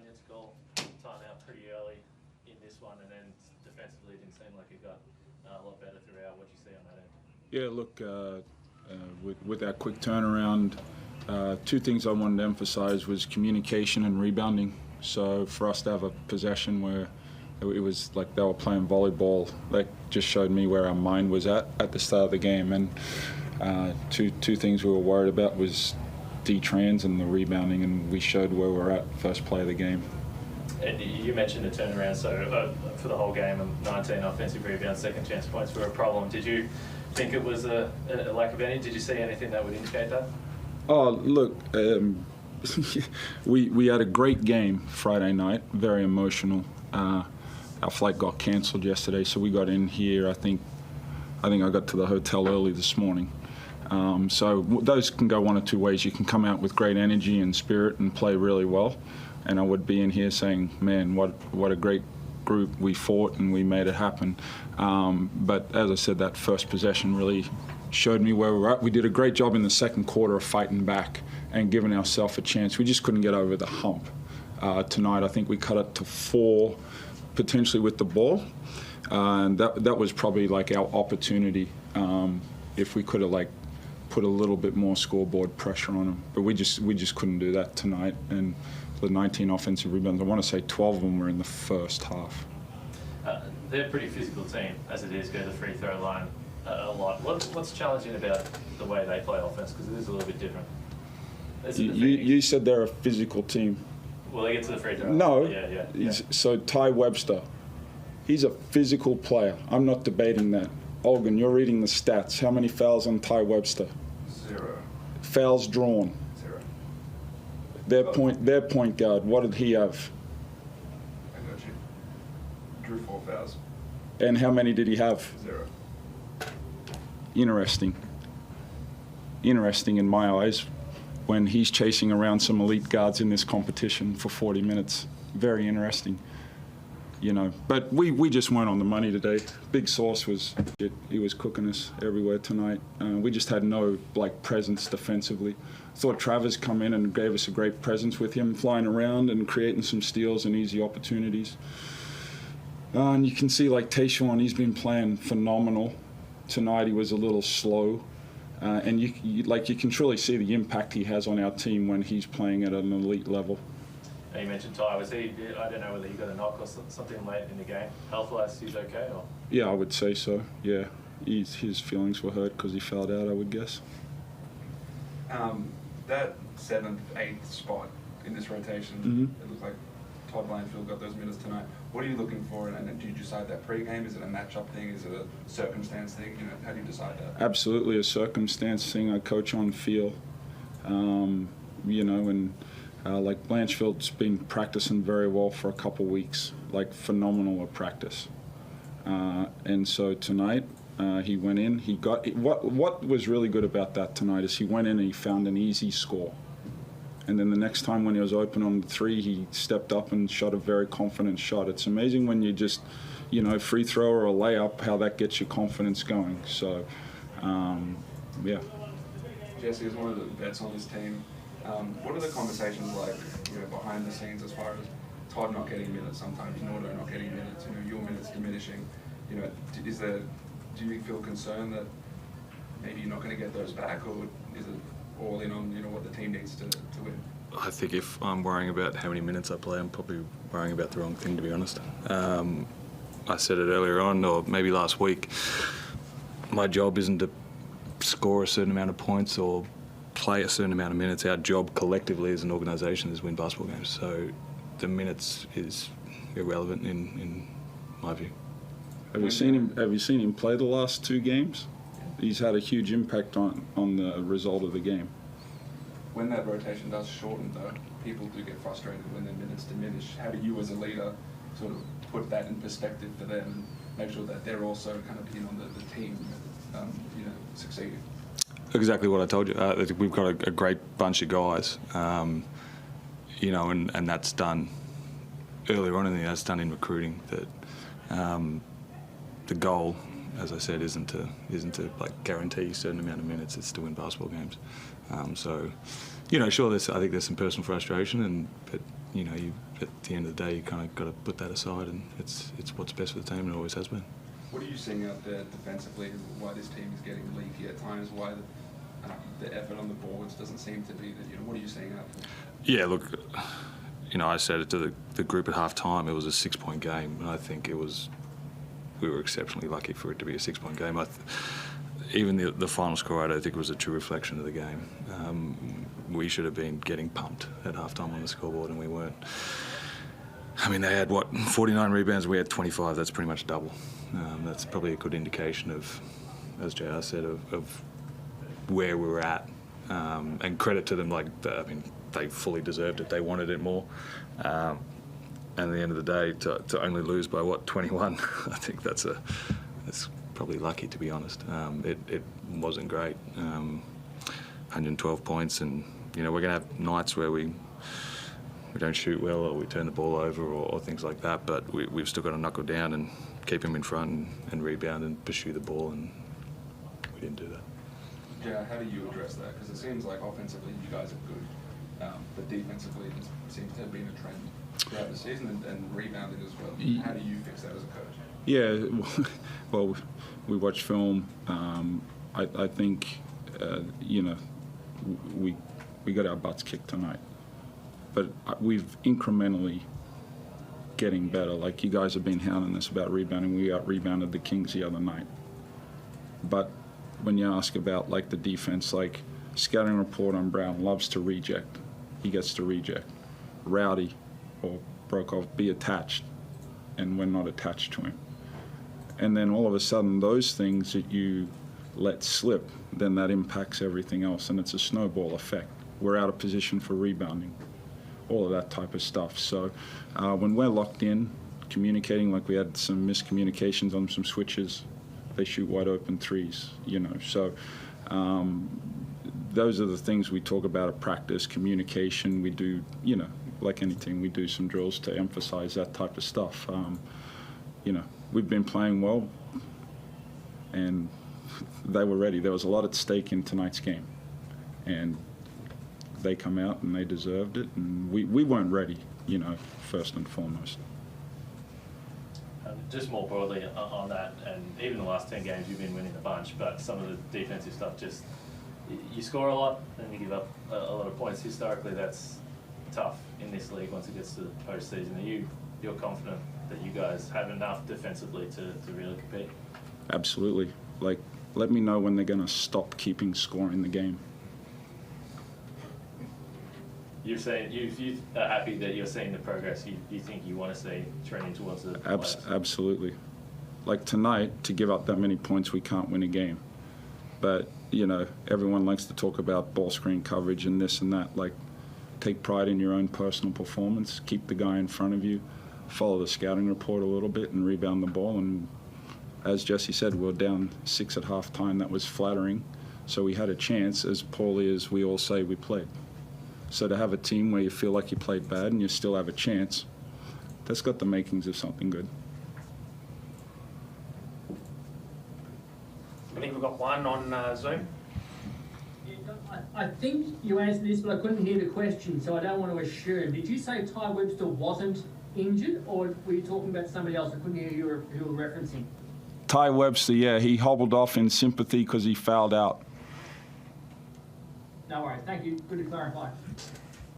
you had to call time out pretty early in this one, and then defensively it didn't seem like it got a lot better throughout. What did you see on that end? Yeah, look, with that quick turnaround, two things I wanted to emphasize was communication and rebounding. So for us to have a possession where it was like they were playing volleyball, that just showed me where our mind was at the start of the game. And two things we were worried about was D-trans and the rebounding, and we showed where we're at first play of the game. And you mentioned the turnaround, so for the whole game, 19 offensive rebounds, second chance points were a problem. Did you think it was a lack of any? Did you see anything that would indicate that? Oh, look, we had a great game Friday night, very emotional. Our flight got cancelled yesterday, so we got in here. I think I got to the hotel early this morning. So those can go one or two ways. You can come out with great energy and spirit and play really well, and I would be in here saying, man, what a great group, we fought and we made it happen. But as I said, that first possession really showed me where we're at. We did a great job in the second quarter of fighting back and giving ourselves a chance. We just couldn't get over the hump. Tonight I think we cut it to 4 potentially with the ball, and that was probably like our opportunity if we could have like put a little bit more scoreboard pressure on them, but we just couldn't do that tonight. And the 19 offensive rebounds, I want to say 12 of them were in the first half. They're a pretty physical team as it is, go to the free throw line a lot. What's challenging about the way they play offense, because it is a little bit different? You said they're a physical team. Well, they get to the free throw. No. Yeah. So Ty Webster, he's a physical player. I'm not debating that. Olgun, you're reading the stats. How many fouls on Ty Webster? 0. Fouls drawn? 0. Their point guard, what did he have? I got you. Drew 4 fouls. And how many did he have? 0. Interesting in my eyes, when he's chasing around some elite guards in this competition for 40 minutes. Very interesting, you know. But we just weren't on the money today. Big Sauce he was cooking us everywhere tonight. We just had no presence defensively. Thought Travers come in and gave us a great presence with him flying around and creating some steals and easy opportunities. And you can see Tayshaun, he's been playing phenomenal. Tonight he was a little slow. And you can truly see the impact he has on our team when he's playing at an elite level. You mentioned Ty. I don't know whether he got a knock or something late in the game. Health-wise, he's okay? Or? Yeah, I would say so, yeah. His feelings were hurt because he fouled out, I would guess. That 7th, 8th spot in this rotation, It looked like Todd Blanchfield got those minutes tonight. What are you looking for, and did you decide that pre-game? Is it a matchup thing? Is it a circumstance thing? How do you decide that? Absolutely a circumstance thing. I coach on feel, and Blanchfield's been practicing very well for a couple weeks, phenomenal at practice. And so tonight he went in. He got what was really good about that tonight is he went in and he found an easy score. And then the next time when he was open on the 3, he stepped up and shot a very confident shot. It's amazing when you just, free throw or a layup, how that gets your confidence going. So, yeah. Jesse is one of the vets on this team. What are the conversations like, behind the scenes as far as Todd not getting minutes sometimes, Nordo not getting minutes, your minutes diminishing? Do you feel concerned that maybe you're not going to get those back, or is it all in on what the team needs to win? I think if I'm worrying about how many minutes I play, I'm probably worrying about the wrong thing, to be honest. I said it earlier on, or maybe last week, my job isn't to score a certain amount of points or play a certain amount of minutes. Our job collectively as an organisation is win basketball games. So the minutes is irrelevant in my view. Have you seen him play the last 2 games? He's had a huge impact on the result of the game. When that rotation does shorten, though, people do get frustrated when their minutes diminish. How do you, as a leader, sort of put that in perspective for them and make sure that they're also kind of in on the team, succeeding? Exactly what I told you. We've got a great bunch of guys, and that's done earlier on in the year. That's done in recruiting. That the goal, as I said, isn't to guarantee a certain amount of minutes. It's to win basketball games. Sure, I think there's some personal frustration, but at the end of the day, you kind of got to put that aside, and it's what's best for the team, and it always has been. What are you seeing out there defensively? Why this team is getting leaky at times? Why the effort on the boards doesn't seem to be that? What are you seeing out there? Yeah, look, I said it to the group at half time. It was a 6-point game, and I think we were exceptionally lucky for it to be a 6-point game. Even the final score, I don't think was a true reflection of the game. We should have been getting pumped at halftime on the scoreboard, and we weren't. I mean, they had 49 rebounds. We had 25. That's pretty much double. That's probably a good indication of, as JR said, of where we were at. And credit to them, they fully deserved it. They wanted it more. And at the end of the day, to only lose by 21, I think that's probably lucky, to be honest. It wasn't great. 112 points, and we're going to have nights where we don't shoot well, or we turn the ball over, or things like that. But we've still got to knuckle down and keep them in front and rebound and pursue the ball, and we didn't do that. Yeah, how do you address that? Because it seems like offensively you guys are good, but defensively it seems to have been a trend throughout the season, and rebounding as well. How do you fix that as a coach? Yeah, well, we watch film. I think, we got our butts kicked tonight, but we've incrementally getting better. Like, you guys have been hounding us about rebounding. We out-rebounded the Kings the other night. But when you ask about, the defense, scouting report on Brown loves to reject. He gets to reject. Rowdy or Brokoff, be attached, and we're not attached to him. And then all of a sudden, those things that you let slip, then that impacts everything else, and it's a snowball effect. We're out of position for rebounding, all of that type of stuff. So when we're locked in, communicating, we had some miscommunications on some switches, they shoot wide open threes, So those are the things we talk about at practice, communication. We do, like anything, we do some drills to emphasize that type of stuff. We've been playing well, and they were ready. There was a lot at stake in tonight's game, and they come out and they deserved it, and we weren't ready, first and foremost. Just more broadly on that, and even the last 10 games you've been winning a bunch, but some of the defensive stuff, just you score a lot and you give up a lot of points. Historically, that's tough in this league once it gets to the postseason. You're confident that you guys have enough defensively to really compete? Absolutely. Let me know when they're going to stop keeping score in the game. You're saying you are happy that you're seeing the progress you think you want to see trending towards the playoffs? Absolutely. Tonight, to give up that many points, we can't win a game. But, everyone likes to talk about ball screen coverage and this and that. Take pride in your own personal performance, keep the guy in front of you, follow the scouting report a little bit, and rebound the ball. And as Jesse said, we're down 6 at halftime. That was flattering. So we had a chance, as poorly as we all say we played. So to have a team where you feel like you played bad and you still have a chance, that's got the makings of something good. I think we've got one on Zoom. I think you answered this, but I couldn't hear the question, so I don't want to assume. Did you say Ty Webster wasn't injured, or were you talking about somebody else? I couldn't hear who you were referencing. Ty Webster, yeah, he hobbled off in sympathy because he fouled out. No worries. Thank you. Good to clarify.